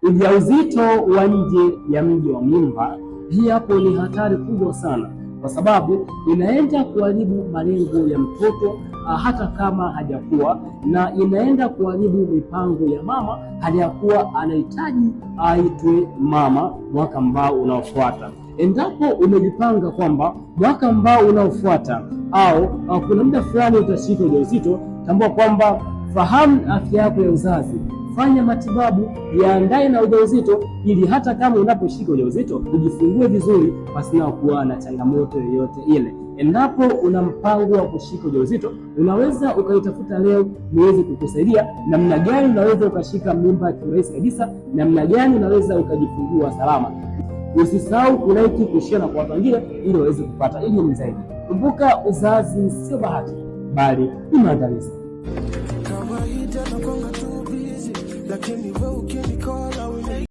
Ujauzito wa nje ya mji wa mimba, hii hapo ni hatari kubwa sana, kwa sababu inaenda kuharibu malengo ya mtoto hata kama hajakuwa, na inaenda kuharibu mipango ya mama hali ya kuwa anahitaji aitwe mama mwaka ambao unaofuata. Endapo umejipanga kwamba mwaka ambao unaofuata au kuna muda fulani utashika ujauzito, tambua kwamba fahamu afya yako ya uzazi, fanya matibabu, yaandae na ujauzito, ili hata kama unaposhika ujauzito ujifungue vizuri pasina kuwa na changamoto yoyote ile. Endapo una mpango wa kushika ujauzito, unaweza ukaitafuta leo niweze kukusaidia namna gani unaweza ukashika mimba kirahisi kabisa, namna gani unaweza ukajifungua salama. Usisahau kulike, kushare na kwa watu wengine ili waweze kupata elimu zaidi. Kumbuka, uzazi sio bahati bali ni maandalizi. Kawaida na kwanga tu busy, lakini wewe